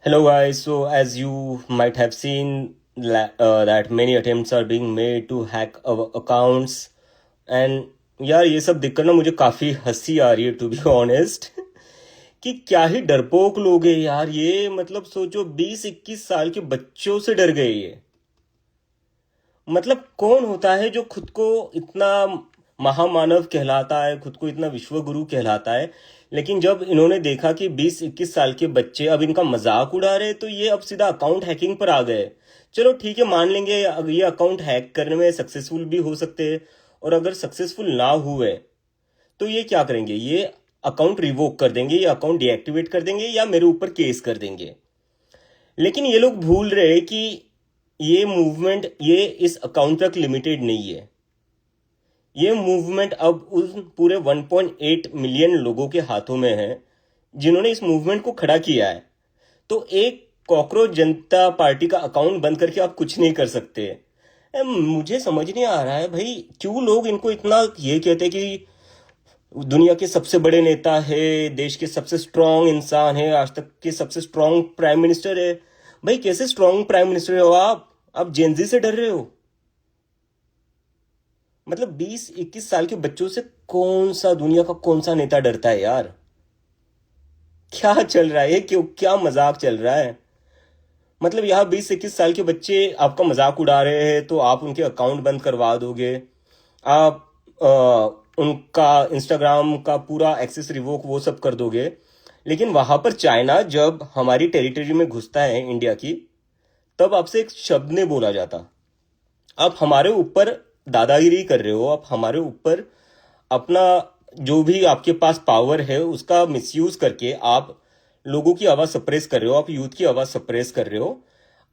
Hello, guys. So, as you might have seen, that many attempts are being made to hack our accounts, and यार ये सब देखकर ना मुझे काफी हंसी आ रही है, टू बी ऑनेस्ट। कि क्या ही डरपोक लोग हैं यार ये। मतलब सोचो, 20-21 साल के बच्चों से डर गए ये। मतलब कौन होता है जो खुद को इतना महामानव कहलाता है, खुद को इतना विश्वगुरु कहलाता है, लेकिन जब इन्होंने देखा कि 20-21 साल के बच्चे अब इनका मजाक उड़ा रहे, तो ये अब सीधा अकाउंट हैकिंग पर आ गए। चलो ठीक है, मान लेंगे अगर ये अकाउंट हैक करने में सक्सेसफुल भी हो सकते हैं, और अगर सक्सेसफुल ना हुए तो ये क्या करेंगे, ये अकाउंट रिवोक कर देंगे, ये अकाउंट डीएक्टिवेट कर देंगे, या मेरे ऊपर केस कर देंगे। लेकिन ये लोग भूल रहे कि ये मूवमेंट ये इस अकाउंट तक लिमिटेड नहीं है। ये मूवमेंट अब उन पूरे 1.8 मिलियन लोगों के हाथों में है जिन्होंने इस मूवमेंट को खड़ा किया है। तो एक कॉकरोच जनता पार्टी का अकाउंट बंद करके आप कुछ नहीं कर सकते। मुझे समझ नहीं आ रहा है भाई, क्यों लोग इनको इतना ये कहते हैं कि दुनिया के सबसे बड़े नेता है, देश के सबसे स्ट्रांग इंसान है, आज तक के सबसे स्ट्रांग प्राइम मिनिस्टर है। भाई कैसे स्ट्रांग प्राइम मिनिस्टर हो आप जेनजी से डर रहे हो? मतलब 20-21 साल के बच्चों से कौन सा दुनिया का कौन सा नेता डरता है यार? क्या चल रहा है, क्यों क्या मजाक चल रहा है? मतलब यहाँ 20-21 साल के बच्चे आपका मजाक उड़ा रहे हैं तो आप उनके अकाउंट बंद करवा दोगे, आप उनका इंस्टाग्राम का पूरा एक्सेस रिवोक वो सब कर दोगे। लेकिन वहां पर चाइना जब हमारी टेरिटरी में घुसता है इंडिया की, तब आपसे एक शब्द नहीं बोला जाता। आप हमारे ऊपर दादागिरी कर रहे हो, आप हमारे ऊपर अपना जो भी आपके पास पावर है उसका मिसयूज करके आप लोगों की आवाज सप्रेस कर रहे हो, आप यूथ की आवाज सप्रेस कर रहे हो।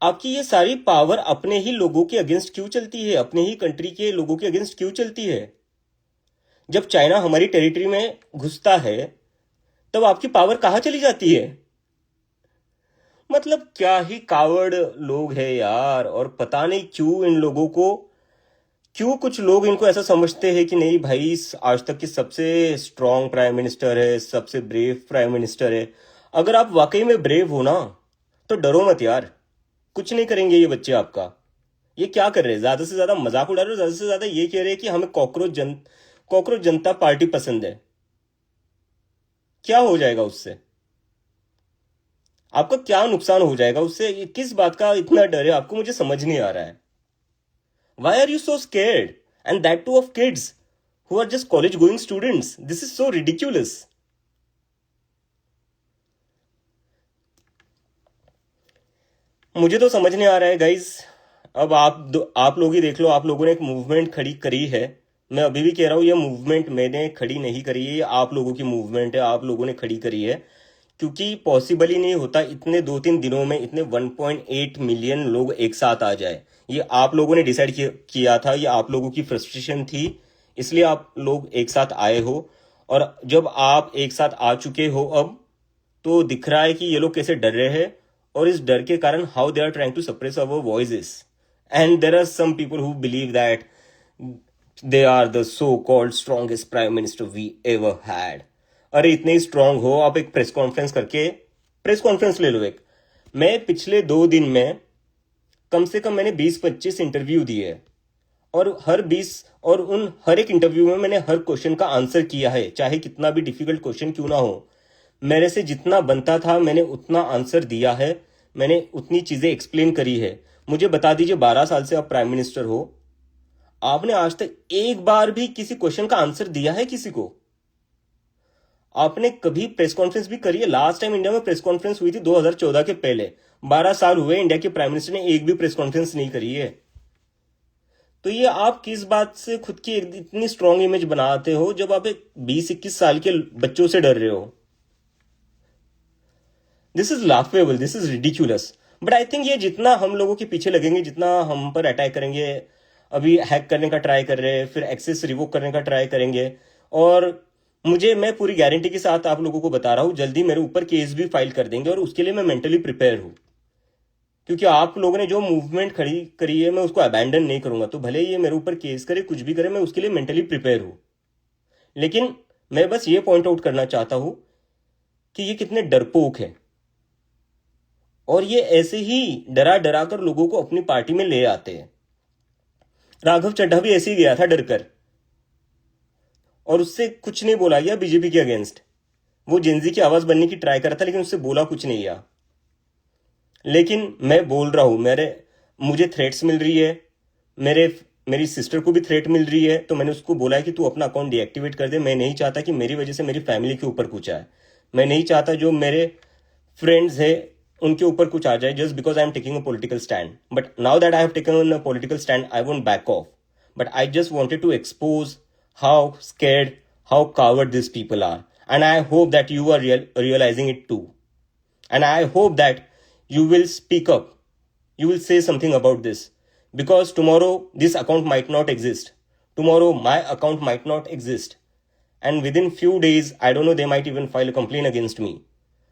आपकी ये सारी पावर अपने ही लोगों के अगेंस्ट क्यों चलती है, अपने ही कंट्री के लोगों के अगेंस्ट क्यों चलती है? जब चाइना हमारी टेरिटरी में घुसता है तब आपकी पावर कहाँ चली जाती है? मतलब क्या ही कावड़ लोग हैं यार। और पता नहीं क्यों इन लोगों को, क्यों कुछ लोग इनको ऐसा समझते हैं कि नहीं भाई आज तक की सबसे स्ट्रांग प्राइम मिनिस्टर है, सबसे ब्रेव प्राइम मिनिस्टर है। अगर आप वाकई में ब्रेव हो ना, तो डरो मत यार, कुछ नहीं करेंगे ये बच्चे आपका। ये क्या कर रहे हैं, ज्यादा से ज्यादा मजाक उड़ा रहे हो, ज्यादा से ज्यादा ये कह रहे हैं कि हमें कॉकरोच जनता पार्टी पसंद है। क्या हो जाएगा उससे? आपका क्या नुकसान हो जाएगा उससे? ये किस बात का इतना डर है आपको, मुझे समझ नहीं आ रहा है। Why are you so scared? And that too of kids who are just college going students. This is so ridiculous. मुझे तो समझ नहीं आ रहा है गाइज। अब आप लोग ही देख लो, आप लोगों ने एक मूवमेंट खड़ी करी है। मैं अभी भी कह रहा हूँ, ये मूवमेंट मैंने खड़ी नहीं करी है, ये आप लोगों की मूवमेंट है, आप लोगों ने खड़ी करी है। क्योंकि पॉसिबल ही नहीं होता इतने 2-3 दिनों में इतने 1.8 मिलियन लोग एक साथ आ जाए। ये आप लोगों ने डिसाइड किया था, ये आप लोगों की फ्रस्ट्रेशन थी, इसलिए आप लोग एक साथ आए हो। और जब आप एक साथ आ चुके हो अब, तो दिख रहा है कि ये लोग कैसे डर रहे हैं, और इस डर के कारण how they are trying to suppress our voices. And there are some people who believe that they are the so called strongest prime minister we ever had. अरे इतने ही स्ट्रांग हो आप, एक प्रेस कॉन्फ्रेंस ले लो एक। मैं पिछले 2 दिन में कम से कम मैंने 20-25 इंटरव्यू दिए, और और उन हर एक इंटरव्यू में मैंने हर क्वेश्चन का आंसर किया है, चाहे कितना भी डिफिकल्ट क्वेश्चन क्यों ना हो। मेरे से जितना बनता था मैंने उतना आंसर दिया है, मैंने उतनी चीजें एक्सप्लेन करी है। मुझे बता दीजिए, 12 साल से आप प्राइम मिनिस्टर हो, आपने आज तक एक बार भी किसी क्वेश्चन का आंसर दिया है किसी को? आपने कभी प्रेस कॉन्फ्रेंस भी करी है? लास्ट टाइम इंडिया में प्रेस कॉन्फ्रेंस हुई थी 2014 के पहले। 12 साल हुए इंडिया के प्राइम मिनिस्टर ने एक भी प्रेस कॉन्फ्रेंस नहीं करी है। तो ये आप किस बात से खुद की इतनी स्ट्रांग इमेज बनाते हो जब आप एक 20-21 साल के बच्चों से डर रहे हो? This is laughable, this is ridiculous. But I think ये जितना हम लोगों के पीछे लगेंगे, जितना हम पर अटैक करेंगे, अभी हैक करने का ट्राई कर रहे हैं, फिर एक्सेस रिवोक करने का ट्राई करेंगे, और मैं पूरी गारंटी के साथ आप लोगों को बता रहा हूं, जल्दी मेरे ऊपर केस भी फाइल कर देंगे, और उसके लिए मैं मेंटली प्रिपेयर हूं। क्योंकि आप लोगों ने जो मूवमेंट खड़ी करी है, मैं उसको अबैंडन नहीं करूंगा। तो भले ये मेरे ऊपर केस करे, कुछ भी करे, मैं उसके लिए मेंटली प्रिपेयर हूं। लेकिन मैं बस ये पॉइंट आउट करना चाहता हूं कि ये कितने डरपोक है। और ये ऐसे ही डरा डरा कर लोगों को अपनी पार्टी में ले आते हैं। राघव चड्ढा भी ऐसे ही गया था डरकर, और उससे कुछ नहीं बोला गया बीजेपी के अगेंस्ट। वो जेनजी की आवाज बनने की ट्राई करा था, लेकिन उससे बोला कुछ नहीं गया। लेकिन मैं बोल रहा हूं, मुझे थ्रेट्स मिल रही है, मेरी सिस्टर को भी थ्रेट मिल रही है, तो मैंने उसको बोला है कि तू अपना अकाउंट डीएक्टिवेट कर दे। मैं नहीं चाहता कि मेरी वजह से मेरी फैमिली के ऊपर कुछ आए। मैं नहीं चाहता जो मेरे फ्रेंड्स है उनके ऊपर कुछ आ जाए, just because I am taking a political stand. But now that I have taken a political stand, I won't back off, but I just wanted to expose how scared, how coward this people are, and I hope that you are realizing it too. And I hope that you will speak up. You will say something about this. Because tomorrow this account might not exist. Tomorrow my account might not exist. And within few days, I don't know, they might even file a complaint against me.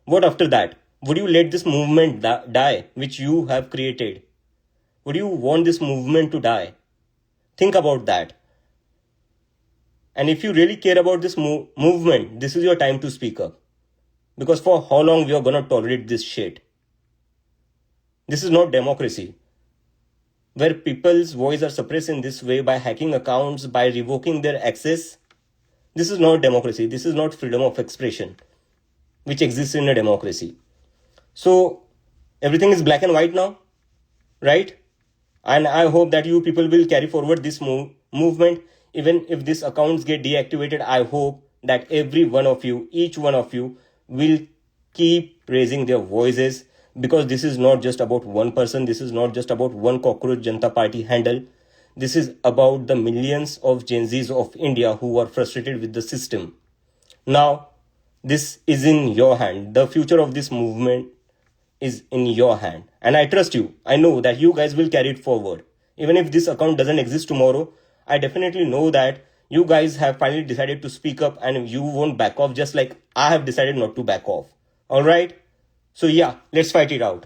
What after that? Would you let this movement die, which you have created? Would you want this movement to die? Think about that. And if you really care about this movement, this is your time to speak up. Because for how long we are going to tolerate this shit? This is not democracy, where people's voice are suppressed in this way by hacking accounts, by revoking their access. This is not democracy. This is not freedom of expression, which exists in a democracy. So everything is black and white now, right? And I hope that you people will carry forward this movement. Even if these accounts get deactivated, I hope that every one of you, each one of you, will keep raising their voices, because this is not just about one person. This is not just about one cockroach Janata Party handle. This is about the millions of Gen Zs of India who are frustrated with the system. Now, this is in your hand. The future of this movement is in your hand. And I trust you. I know that you guys will carry it forward. Even if this account doesn't exist tomorrow, I definitely know that you guys have finally decided to speak up and you won't back off, just like I have decided not to back off. Alright? So yeah, let's fight it out.